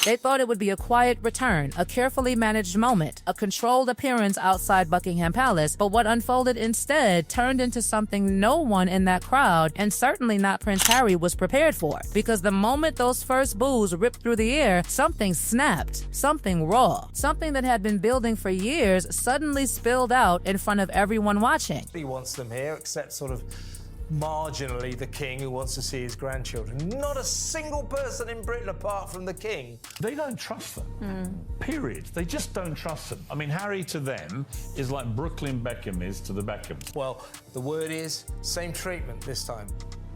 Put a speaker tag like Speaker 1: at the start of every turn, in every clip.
Speaker 1: They thought it would be a quiet return, a carefully managed moment, a controlled appearance outside Buckingham Palace, but what unfolded instead turned into something no one in that crowd, and certainly not Prince Harry, was prepared for. Because the moment those first boos ripped through the air, something snapped, something raw, something that had been building for years suddenly spilled out in front of everyone watching.
Speaker 2: He wants them here, except sort of marginally the king, who wants to see his grandchildren. Not a single person in Britain apart from the king.
Speaker 3: They don't trust them, period. They just don't trust them. I mean, Harry to them is like Brooklyn Beckham is to the Beckhams.
Speaker 2: Well, the word is same treatment this time.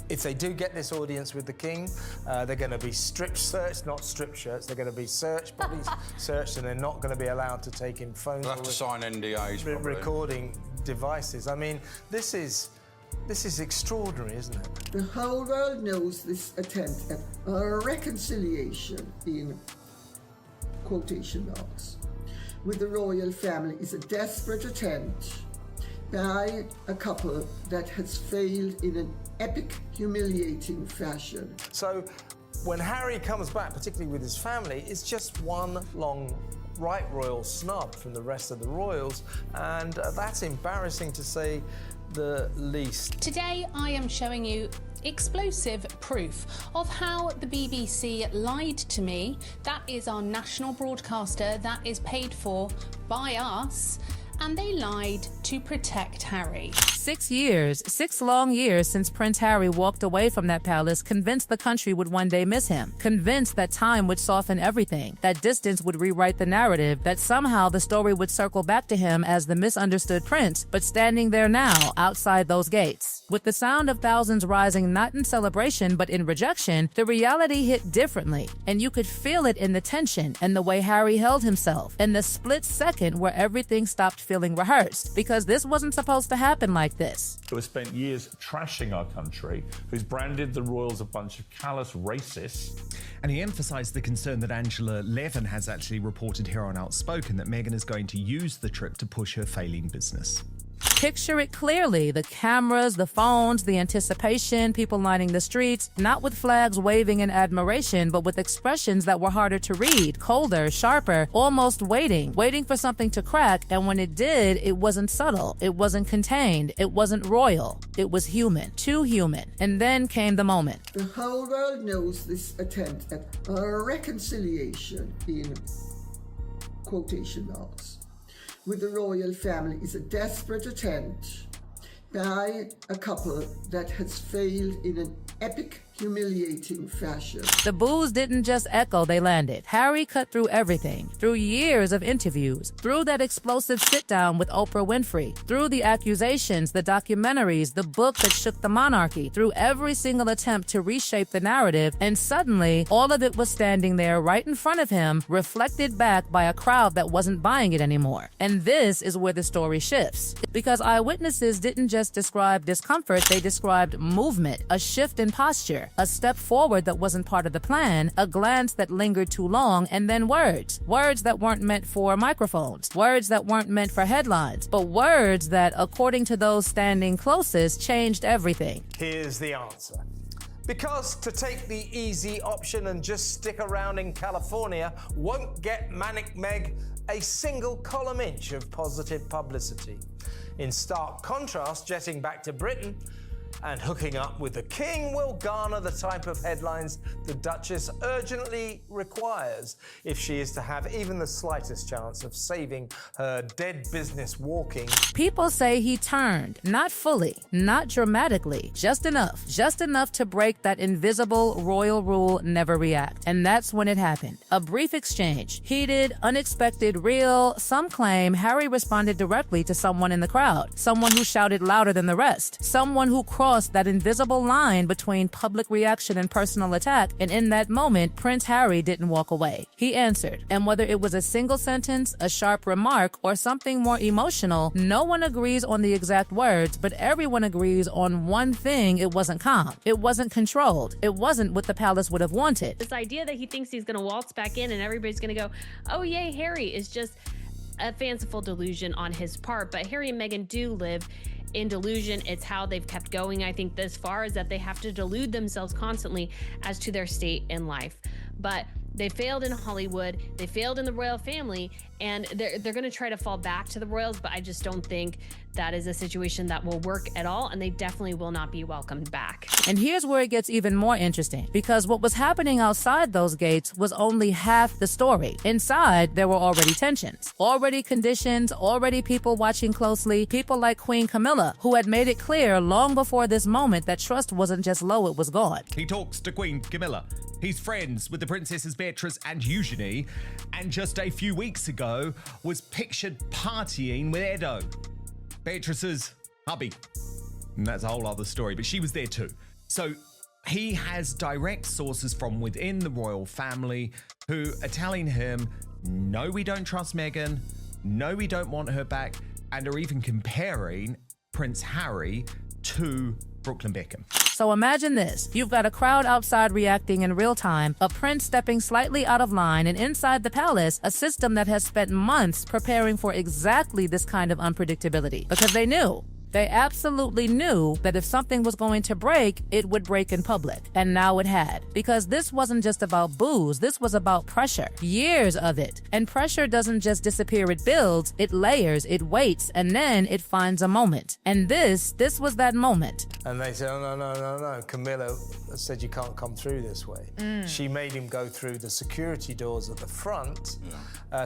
Speaker 2: If they do get this audience with the king, they're going to be strip searched, not strip shirts. They're going to be searched, bodies searched, and they're not going to be allowed to take in phones.
Speaker 4: They'll have to sign NDAs, probably.
Speaker 2: Recording devices. I mean, this is extraordinary, isn't it?
Speaker 5: The whole world knows this attempt at a reconciliation, in quotation marks, with the royal family is a desperate attempt by a couple that has failed in an epic, humiliating fashion.
Speaker 2: So when Harry comes back, particularly with his family, it's just one long right royal snub from the rest of the royals, and that's embarrassing to say the least.
Speaker 6: Today I am showing you explosive proof of how the BBC lied to me. That is our national broadcaster that is paid for by us, and they lied to protect Harry.
Speaker 1: 6 years, 6 long years since Prince Harry walked away from that palace, convinced the country would one day miss him, convinced that time would soften everything, that distance would rewrite the narrative, that somehow the story would circle back to him as the misunderstood prince, but standing there now, outside those gates. With the sound of thousands rising not in celebration but in rejection, the reality hit differently, and you could feel it in the tension and the way Harry held himself, in the split second where everything stopped feeling rehearsed, because this wasn't supposed to happen like this.
Speaker 3: Who has spent years trashing our country, who's branded the royals a bunch of callous racists.
Speaker 7: And he emphasised the concern that Angela Levin has actually reported here on Outspoken, that Meghan is going to use the trip to push her failing business.
Speaker 1: Picture it clearly, the cameras, the phones, the anticipation, people lining the streets, not with flags waving in admiration, but with expressions that were harder to read, colder, sharper, almost waiting for something to crack, and when it did, it wasn't subtle, it wasn't contained, it wasn't royal, it was human, too human. And then came the moment.
Speaker 5: The whole world knows this attempt at a reconciliation, in quotation marks, with the royal family is a desperate attempt by a couple that has failed in an epic, humiliating fashion.
Speaker 1: The boos didn't just echo, they landed. Harry cut through everything, through years of interviews, through that explosive sit-down with Oprah Winfrey, through the accusations, the documentaries, the book that shook the monarchy, through every single attempt to reshape the narrative, and suddenly, all of it was standing there right in front of him, reflected back by a crowd that wasn't buying it anymore. And this is where the story shifts. Because eyewitnesses didn't just describe discomfort, they described movement, a shift in posture, a step forward that wasn't part of the plan, a glance that lingered too long, and then words. Words that weren't meant for microphones. Words that weren't meant for headlines. But words that, according to those standing closest, changed everything.
Speaker 2: Here's the answer. Because to take the easy option and just stick around in California won't get Manic Meg a single column inch of positive publicity. In stark contrast, jetting back to Britain and hooking up with the king will garner the type of headlines the Duchess urgently requires if she is to have even the slightest chance of saving her dead business walking.
Speaker 1: People say he turned, not fully, not dramatically, just enough to break that invisible royal rule, never react. And that's when it happened. A brief exchange, heated, unexpected, real. Some claim Harry responded directly to someone in the crowd, someone who shouted louder than the rest, someone who crossed that invisible line between public reaction and personal attack, and in that moment, Prince Harry didn't walk away. He answered, and whether it was a single sentence, a sharp remark, or something more emotional, no one agrees on the exact words, but everyone agrees on one thing: it wasn't calm, it wasn't controlled, it wasn't what the palace would have wanted.
Speaker 8: This idea that he thinks he's gonna waltz back in and everybody's gonna go, oh yay, Harry, is just a fanciful delusion on his part. But Harry and Meghan do live in delusion. It's how they've kept going, I think, this far, is that they have to delude themselves constantly as to their state in life. But They failed in Hollywood, they failed in the royal family, and they're going to try to fall back to the royals, but I just don't think that is a situation that will work at all, and they definitely will not be welcomed back.
Speaker 1: And here's where it gets even more interesting, because what was happening outside those gates was only half the story. Inside, there were already tensions, already conditions, already people watching closely, people like Queen Camilla, who had made it clear long before this moment that trust wasn't just low, it was gone.
Speaker 7: He talks to Queen Camilla. He's friends with the Princesses Beatrice and Eugenie, and just a few weeks ago was pictured partying with Edo, Beatrice's hubby. And that's a whole other story, but she was there too. So he has direct sources from within the royal family who are telling him, no, we don't trust Meghan, no, we don't want her back, and are even comparing Prince Harry to Brooklyn Beckham.
Speaker 1: So imagine this. You've got a crowd outside reacting in real time, a prince stepping slightly out of line, and inside the palace, a system that has spent months preparing for exactly this kind of unpredictability. Because they knew. They absolutely knew that if something was going to break, it would break in public. And now it had. Because this wasn't just about booze, this was about pressure. Years of it. And pressure doesn't just disappear, it builds, it layers, it waits, and then it finds a moment. And this was that moment.
Speaker 2: And they said, oh, no. Camilla said you can't come through this way. She made him go through the security doors at the front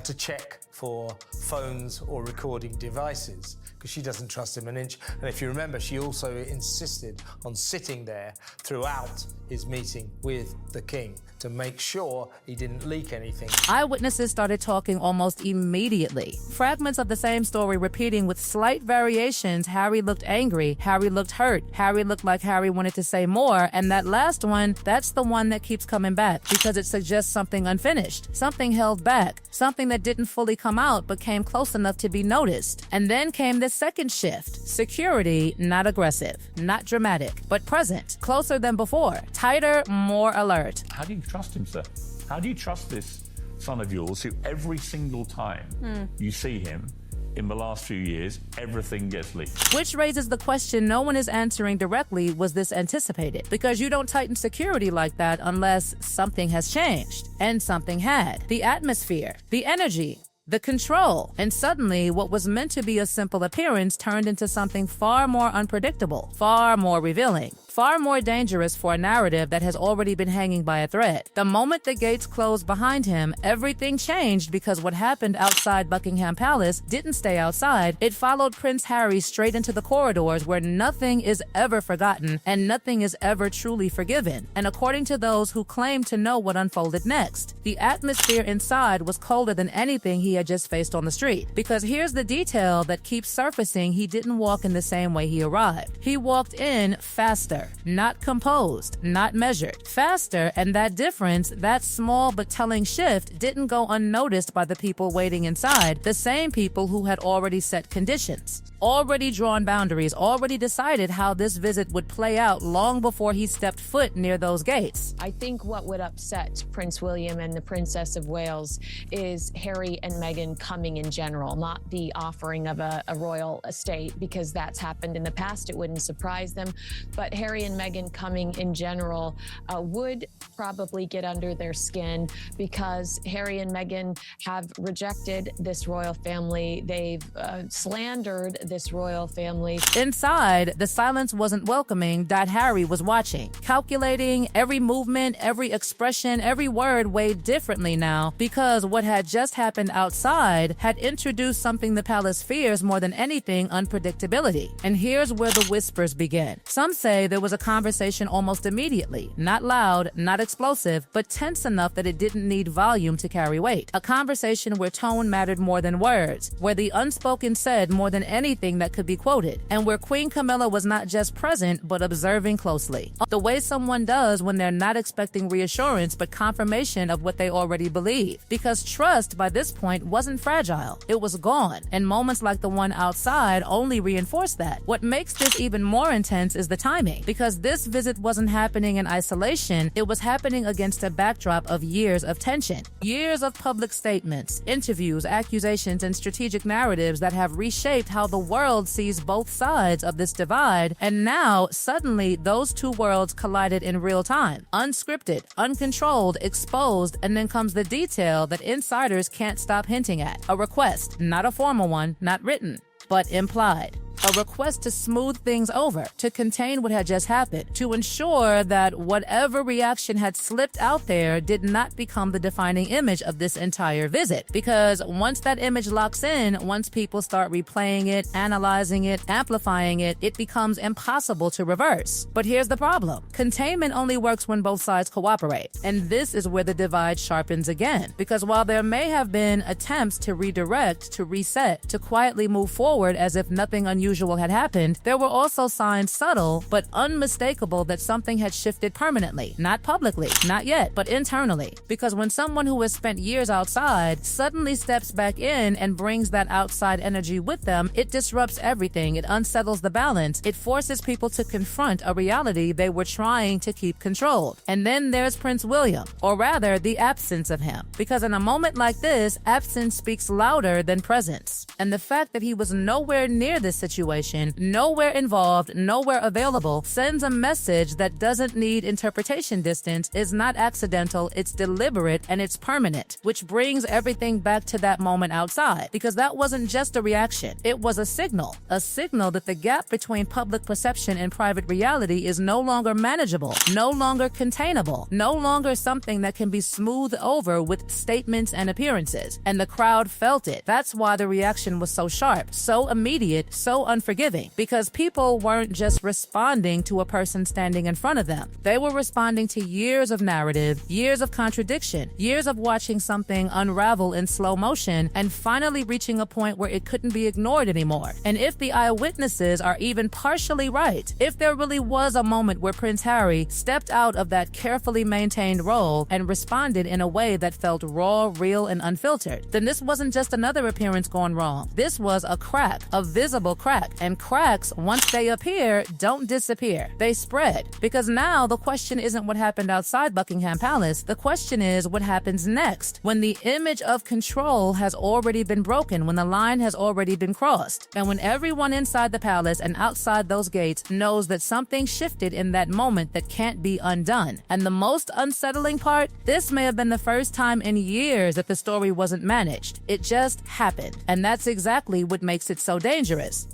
Speaker 2: to check for phones or recording devices, because she doesn't trust him an inch. And if you remember, she also insisted on sitting there throughout his meeting with the king to make sure he didn't leak anything.
Speaker 1: Eyewitnesses started talking almost immediately. Fragments of the same story repeating with slight variations. Harry looked angry, Harry looked hurt, Harry looked like Harry wanted to say more, and that last one, that's the one that keeps coming back because it suggests something unfinished, something held back, something that didn't fully come out but came close enough to be noticed. And then came this second shift. Security, not aggressive, not dramatic, but present, closer than before, tighter, more alert.
Speaker 3: How do you trust him, sir? How do you trust this son of yours who every single time you see him in the last few years, everything gets leaked?
Speaker 1: Which raises the question no one is answering directly, was this anticipated? Because you don't tighten security like that unless something has changed. And something had. The atmosphere, the energy, the control. And suddenly, what was meant to be a simple appearance turned into something far more unpredictable, far more revealing, far more dangerous for a narrative that has already been hanging by a thread. The moment the gates closed behind him, everything changed, because what happened outside Buckingham Palace didn't stay outside. It followed Prince Harry straight into the corridors where nothing is ever forgotten and nothing is ever truly forgiven. And according to those who claim to know what unfolded next, the atmosphere inside was colder than anything he had just faced on the street. Because here's the detail that keeps surfacing: he didn't walk in the same way he arrived. He walked in faster. Not composed, not measured, faster, and that difference, that small but telling shift, didn't go unnoticed by the people waiting inside, the same people who had already set conditions, already drawn boundaries, already decided how this visit would play out long before he stepped foot near those gates.
Speaker 9: I think what would upset Prince William and the Princess of Wales is Harry and Meghan coming in general, not the offering of a royal estate, because that's happened in the past. It wouldn't surprise them. But Harry and Meghan coming in general would probably get under their skin, because Harry and Meghan have rejected this royal family. They've slandered this royal family.
Speaker 1: Inside, the silence wasn't welcoming. Harry was watching, calculating every movement, every expression, every word weighed differently now, because what had just happened outside had introduced something the palace fears more than anything: unpredictability. And here's where the whispers begin. Some say there was a conversation almost immediately, not loud, not explosive, but tense enough that it didn't need volume to carry weight. A conversation where tone mattered more than words, where the unspoken said more than anything that could be quoted, and where Queen Camilla was not just present, but observing closely. The way someone does when they're not expecting reassurance, but confirmation of what they already believe. Because trust, by this point, wasn't fragile. It was gone, and moments like the one outside only reinforced that. What makes this even more intense is the timing, because this visit wasn't happening in isolation, it was happening happening against a backdrop of years of tension, years of public statements, interviews, accusations, and strategic narratives that have reshaped how the world sees both sides of this divide, and now, suddenly, those two worlds collided in real time. Unscripted, uncontrolled, exposed, and then comes the detail that insiders can't stop hinting at. A request, not a formal one, not written, but implied. A request to smooth things over, to contain what had just happened, to ensure that whatever reaction had slipped out there did not become the defining image of this entire visit. Because once that image locks in, once people start replaying it, analyzing it, amplifying it, it becomes impossible to reverse. But here's the problem. Containment only works when both sides cooperate. And this is where the divide sharpens again. Because while there may have been attempts to redirect, to reset, to quietly move forward as if nothing unusual had happened, there were also signs, subtle but unmistakable, that something had shifted permanently. Not publicly, not yet, but internally. Because when someone who has spent years outside suddenly steps back in and brings that outside energy with them, it disrupts everything. It unsettles the balance. It forces people to confront a reality they were trying to keep controlled. And then there's Prince William, or rather, the absence of him. Because in a moment like this, absence speaks louder than presence. And the fact that he was nowhere near this situation, nowhere involved, nowhere available, sends a message that doesn't need interpretation distance, is not accidental, it's deliberate, and it's permanent, which brings everything back to that moment outside. Because that wasn't just a reaction, it was a signal that the gap between public perception and private reality is no longer manageable, no longer containable, no longer something that can be smoothed over with statements and appearances. And the crowd felt it. That's why the reaction was so sharp, so immediate, so unforgiving, because people weren't just responding to a person standing in front of them. They were responding to years of narrative, years of contradiction, years of watching something unravel in slow motion, and finally reaching a point where it couldn't be ignored anymore. And if the eyewitnesses are even partially right, if there really was a moment where Prince Harry stepped out of that carefully maintained role and responded in a way that felt raw, real, and unfiltered, then this wasn't just another appearance gone wrong. This was a crack, a visible crack. And cracks, once they appear, don't disappear. They spread. Because now the question isn't what happened outside Buckingham Palace. The question is what happens next, when the image of control has already been broken, when the line has already been crossed, and when everyone inside the palace and outside those gates knows that something shifted in that moment that can't be undone. And the most unsettling part, this may have been the first time in years that the story wasn't managed. It just happened. And that's exactly what makes it so dangerous.